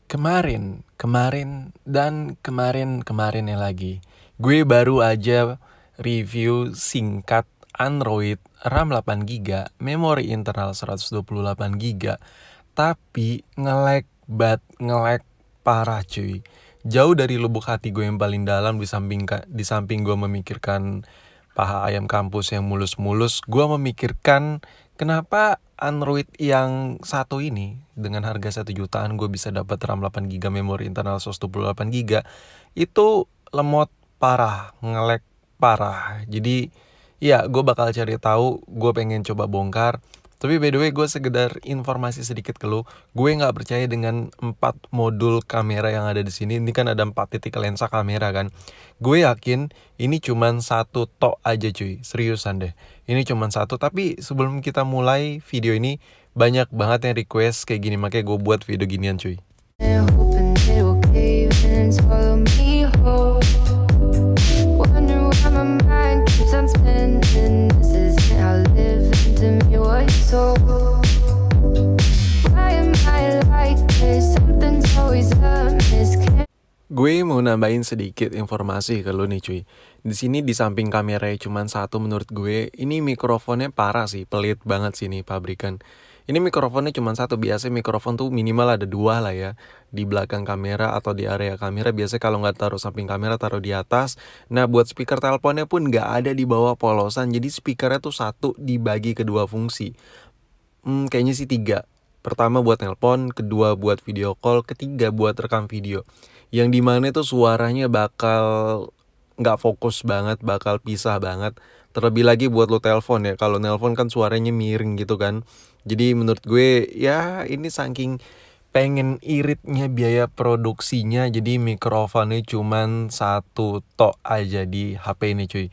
Kemarin lagi, gue baru aja review singkat Android RAM 8GB, memori internal 128GB, tapi nge-lag parah cuy. Jauh dari lubuk hati gue yang paling dalam, di samping gue memikirkan paha ayam kampus yang mulus-mulus, gue memikirkan kenapa Android yang satu ini dengan harga 1 jutaan gue bisa dapat RAM 8GB, memori internal 128GB, itu lemot parah, nge-lag parah. Jadi ya gue bakal cari tahu, gue pengen coba bongkar. Tapi by the way, gue sekedar informasi sedikit ke lu, gue nggak percaya dengan 4 modul kamera yang ada di sini. Ini kan ada 4 titik lensa kamera kan. Gue yakin ini cuman satu tok aja cuy, seriusan deh. Ini cuman satu, tapi sebelum kita mulai video ini, banyak banget yang request kayak gini, makanya gue buat video ginian cuy. Hoping it will cave in and swallow me whole. Wonder why my mind keeps on spinning. This isn't how living to me was told. Why am I like this? Something's always a misconnect. Gue mau nambahin sedikit informasi ke lu nih cuy. Di sini di samping kameranya cuma satu, menurut gue ini mikrofonnya parah sih, pelit banget sih nih pabrikan. Ini mikrofonnya cuma satu, biasanya mikrofon tuh minimal ada 2 lah ya. Di belakang kamera atau di area kamera, biasanya kalau nggak taruh samping kamera taruh di atas. Nah buat speaker teleponnya pun nggak ada di bawah polosan, jadi speakernya tuh satu dibagi ke 2 fungsi. Kayaknya sih 3. Pertama buat nelpon, kedua buat video call, ketiga buat rekam video. Yang dimana itu suaranya bakal nggak fokus banget, bakal pisah banget. Terlebih lagi buat lo telepon ya, kalau nelpon kan suaranya miring gitu kan. Jadi menurut gue ya ini saking pengen iritnya biaya produksinya, jadi mikrofonnya cuman satu tok aja di HP ini cuy.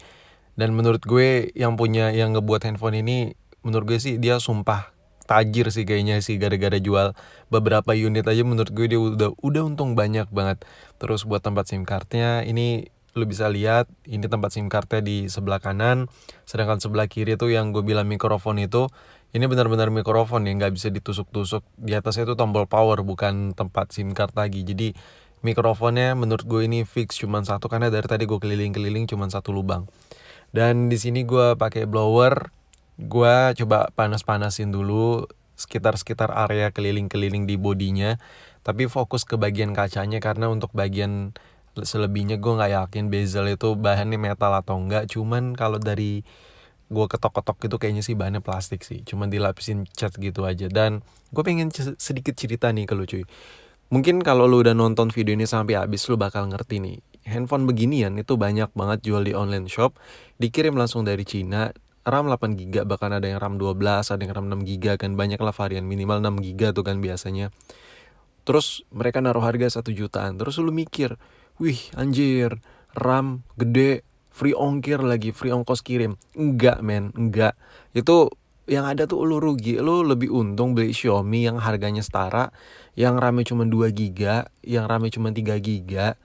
Dan menurut gue yang ngebuat handphone ini, menurut gue sih dia sumpah tajir sih kayaknya sih, gara-gara jual beberapa unit aja menurut gue dia udah untung banyak banget. Terus buat tempat SIM cardnya ini lu bisa lihat, ini tempat SIM cardnya di sebelah kanan, sedangkan sebelah kiri tuh yang gue bilang mikrofon itu, ini benar-benar mikrofon ya, nggak bisa ditusuk-tusuk. Di atasnya itu tombol power, bukan tempat SIM card lagi. Jadi mikrofonnya menurut gue ini fix cuman satu, karena dari tadi gue keliling-keliling cuman satu lubang. Dan di sini gue pakai blower, gue coba panas-panasin dulu sekitar area keliling-keliling di bodinya, tapi fokus ke bagian kacanya karena untuk bagian selebihnya gue nggak yakin bezel itu bahannya metal atau enggak. Cuman kalau dari gue ketok-ketok gitu kayaknya sih bahannya plastik sih, cuman dilapisin cat gitu aja. Dan gue pengen sedikit cerita nih ke lu cuy. Mungkin kalau lu udah nonton video ini sampai habis, lu bakal ngerti nih. Handphone beginian itu banyak banget jual di online shop, dikirim langsung dari Cina. RAM 8GB, bahkan ada yang RAM 12, ada yang RAM 6GB kan, banyak lah varian, minimal 6GB tuh kan biasanya. Terus mereka naruh harga 1 jutaan. Terus lu mikir, wih anjir, RAM gede, free ongkir lagi, free ongkos kirim. Enggak men, enggak. Itu yang ada tuh lu rugi. Lu lebih untung beli Xiaomi yang harganya setara, yang RAM-nya cuma 2GB, yang RAM-nya cuma 3GB,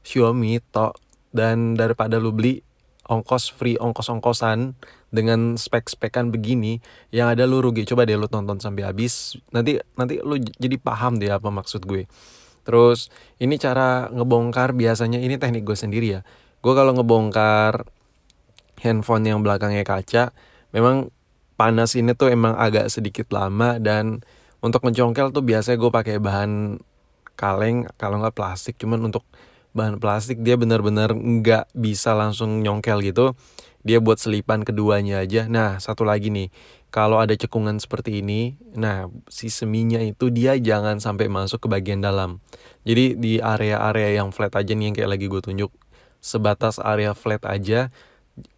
Xiaomi tok. Dan daripada lu beli ongkos-ongkosan dengan spek-spekan begini, yang ada lu rugi. Coba deh lu tonton sampai habis, nanti lu jadi paham deh apa maksud gue. Terus ini cara ngebongkar, biasanya ini teknik gue sendiri ya. Gue kalau ngebongkar handphone yang belakangnya kaca, memang panas ini tuh emang agak sedikit lama. Dan untuk mencongkel tuh biasanya gue pakai bahan kaleng, kalau nggak plastik. Cuman untuk bahan plastik dia benar-benar nggak bisa langsung nyongkel gitu, dia buat selipan keduanya aja. Nah satu lagi nih, kalau ada cekungan seperti ini, nah si seminya itu dia jangan sampai masuk ke bagian dalam. Jadi di area-area yang flat aja nih, yang kayak lagi gue tunjuk, sebatas area flat aja.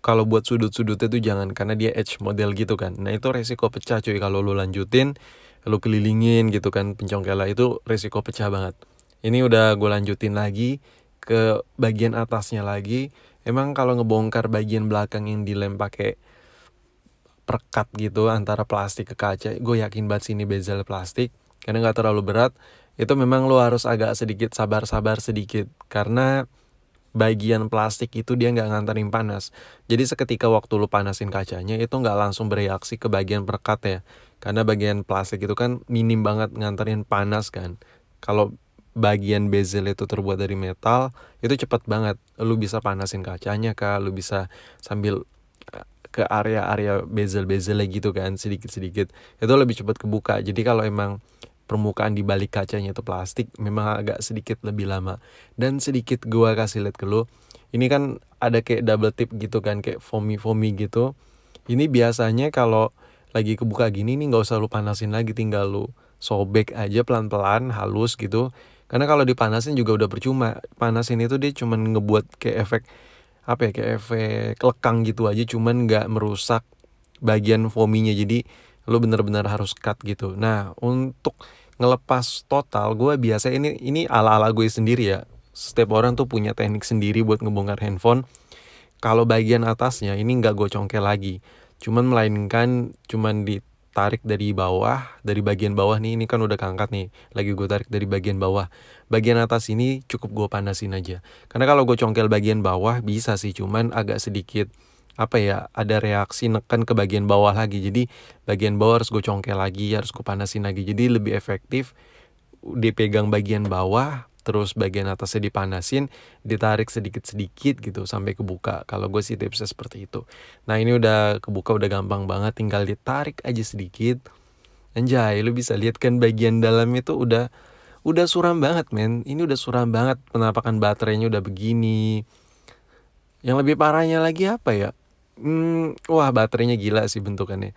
Kalau buat sudut-sudutnya tuh jangan, karena dia edge model gitu kan. Nah itu resiko pecah cuy kalau lu lanjutin, lu kelilingin gitu kan pencongkelan, itu resiko pecah banget. Ini udah gue lanjutin lagi ke bagian atasnya lagi. Emang kalau ngebongkar bagian belakang yang dilem pakai perekat gitu antara plastik ke kaca, gue yakin banget sini bezel plastik, karena nggak terlalu berat. Itu memang lo harus agak sedikit sabar sedikit, karena bagian plastik itu dia nggak nganterin panas. Jadi seketika waktu lu panasin kacanya, itu nggak langsung bereaksi ke bagian perekat ya, karena bagian plastik itu kan minim banget nganterin panas kan. Kalau bagian bezel itu terbuat dari metal, itu cepet banget. Lu bisa panasin kacanya kah, lu bisa sambil ke area-area bezel-bezelnya gitu kan, sedikit-sedikit. Itu lebih cepat kebuka. Jadi kalau emang permukaan di balik kacanya itu plastik, memang agak sedikit lebih lama. Dan sedikit gua kasih lihat ke lu, ini kan ada kayak double tip gitu kan, kayak foamy gitu. Ini biasanya kalau lagi kebuka gini nih nggak usah lu panasin lagi, tinggal lu sobek aja pelan-pelan, halus gitu. Karena kalau dipanasin juga udah percuma. Panasin itu dia cuman ngebuat kayak efek kayak efek lekang gitu aja, cuman nggak merusak bagian foaminya. Jadi lu bener-bener harus cut gitu. Nah, untuk ngelepas total, gue biasa ini ala-ala gue sendiri ya. Setiap orang tuh punya teknik sendiri buat ngebongkar handphone. Kalau bagian atasnya ini nggak gue congkel lagi, melainkan ditarik dari bawah, dari bagian bawah nih, ini kan udah keangkat nih, lagi gue tarik dari bagian bawah. Bagian atas ini cukup gue panasin aja. Karena kalau gue congkel bagian bawah bisa sih, cuman agak sedikit ada reaksi neken ke bagian bawah lagi. Jadi bagian bawah harus gue congkel lagi, harus gue panasin lagi. Jadi lebih efektif dipegang bagian bawah, terus bagian atasnya dipanasin, ditarik sedikit-sedikit gitu sampai kebuka. Kalau gue sih tipsnya seperti itu. Nah, ini udah kebuka, udah gampang banget, tinggal ditarik aja sedikit. Anjay, lu bisa lihat kan bagian dalam itu udah suram banget, men. Ini udah suram banget, penampakan baterainya udah begini. Yang lebih parahnya lagi apa ya? Wah, baterainya gila sih bentukannya.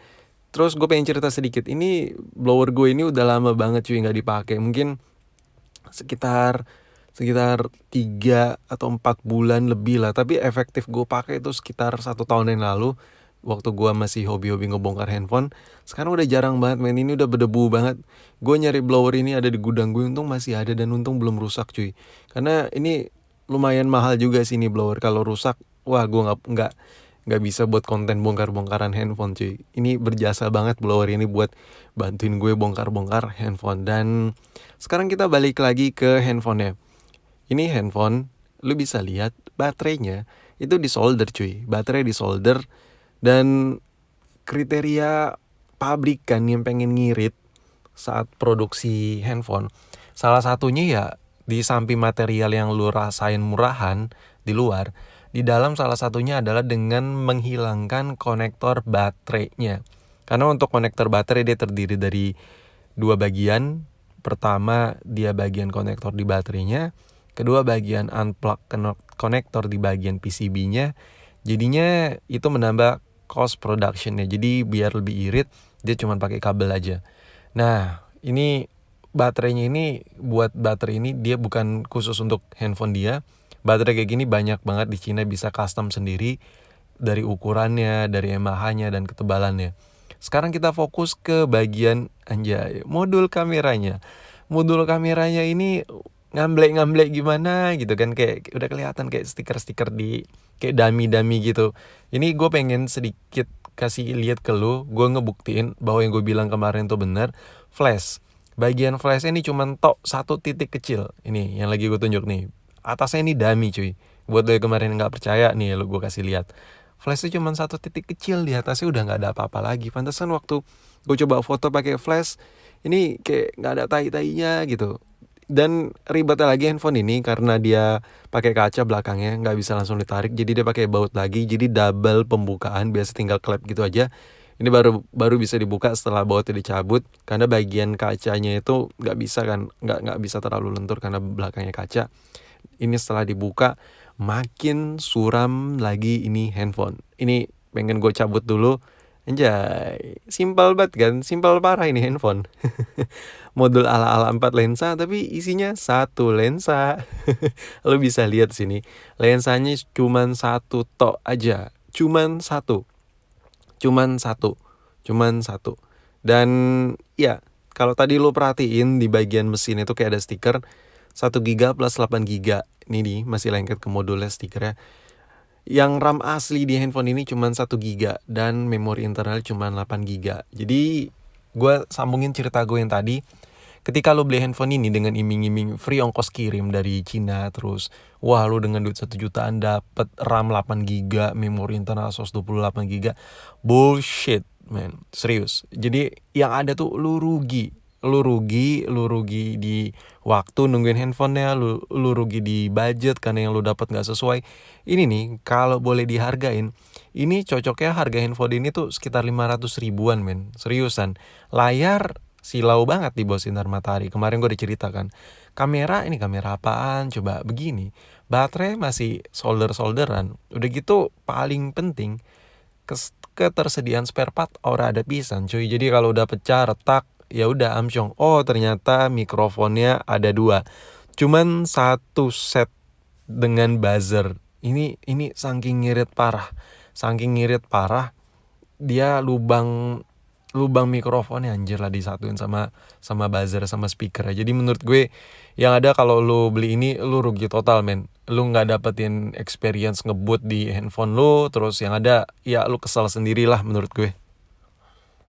Terus gue pengen cerita sedikit. Ini blower gue ini udah lama banget cuy nggak dipakai. Mungkin sekitar 3 atau 4 bulan lebih lah. Tapi efektif gue pakai itu sekitar 1 tahun yang lalu, waktu gue masih hobi-hobi ngebongkar handphone. Sekarang udah jarang banget, men. Ini udah berdebu banget. Gue nyari blower ini ada di gudang gue, untung masih ada dan untung belum rusak cuy. Karena ini lumayan mahal juga sih ini blower. Kalau rusak, wah gue nggak bisa buat konten bongkar-bongkaran handphone cuy. Ini berjasa banget blower ini buat bantuin gue bongkar-bongkar handphone. Dan sekarang kita balik lagi ke handphonenya. Ini handphone, lu bisa lihat baterainya itu disolder cuy. Baterai disolder, dan kriteria pabrikan yang pengen ngirit saat produksi handphone, salah satunya ya di samping material yang lu rasain murahan di luar, di dalam salah satunya adalah dengan menghilangkan konektor baterainya. Karena untuk konektor baterai dia terdiri dari 2 bagian. Pertama, dia bagian konektor di baterainya. Kedua, bagian unplug konektor di bagian PCB-nya. Jadinya itu menambah cost production-nya. Jadi biar lebih irit, dia cuma pakai kabel aja. Nah, ini baterainya ini, buat baterai ini dia bukan khusus untuk handphone dia. Baterai kayak gini banyak banget di Cina, bisa custom sendiri dari ukurannya, dari mAh-nya dan ketebalannya. Sekarang kita fokus ke bagian modul kameranya. Modul kameranya ini ngamblek gimana gitu kan, kayak udah kelihatan kayak stiker-stiker di kayak dummy gitu. Ini gue pengen sedikit kasih lihat ke lu, gue ngebuktiin bahwa yang gue bilang kemarin tuh benar. Flash, bagian flash ini cuman satu titik kecil. Ini yang lagi gue tunjuk nih, atasnya ini dummy cuy. Buat lo yang kemarin nggak percaya nih, lo gue kasih lihat. Flash itu cuma satu titik kecil, di atasnya udah nggak ada apa-apa lagi. Pantesan waktu gue coba foto pakai flash, ini kayak nggak ada tai-tainya gitu. Dan ribetnya lagi handphone ini karena dia pakai kaca belakangnya, nggak bisa langsung ditarik, jadi dia pakai baut lagi. Jadi double pembukaan, biasa tinggal klep gitu aja. Ini baru bisa dibuka setelah bautnya dicabut, karena bagian kacanya itu nggak bisa terlalu lentur karena belakangnya kaca. Ini setelah dibuka makin suram lagi ini handphone. Ini pengen gue cabut dulu. Anjay, simpel banget kan, simpel parah ini handphone. Modul ala-ala 4 lensa tapi isinya 1 lensa. Lo bisa lihat sini, lensanya cuman 1 tok aja, cuman satu. Dan ya, kalau tadi lo perhatiin di bagian mesin itu kayak ada stiker 1 GB plus 8 GB. Ini nih masih lengket ke modulnya stikernya. Yang RAM asli di handphone ini cuma 1 GB dan memori internal cuma 8 GB. Jadi gue sambungin cerita gue yang tadi. Ketika lo beli handphone ini dengan iming-iming free ongkos kirim dari Cina, terus wah lo dengan duit 1 jutaan dapet RAM 8 GB, memori internal 128 GB. Bullshit, man. Serius. Jadi yang ada tuh lo rugi. lu rugi di waktu nungguin handphonenya, lu rugi di budget karena yang lu dapat nggak sesuai. Ini nih kalau boleh dihargain, ini cocoknya harga handphone ini tuh sekitar 500 ribuan men, seriusan. Layar silau banget di bawah sinar matahari. Kemarin gue udah cerita kan. Ini kamera apaan? Coba begini. Baterai masih solderan. Udah gitu paling penting ketersediaan spare part ora ada pisan cuy. Jadi kalau udah pecah retak ya udah amsyong. Oh ternyata mikrofonnya ada 2. Cuman satu set dengan buzzer. Ini saking ngirit parah. Dia lubang mikrofonnya anjir lah disatuin sama buzzer sama speaker. Jadi menurut gue yang ada kalau lu beli ini lu rugi total men. Lu nggak dapetin experience ngebut di handphone lu, terus yang ada ya lu kesel sendirilah menurut gue.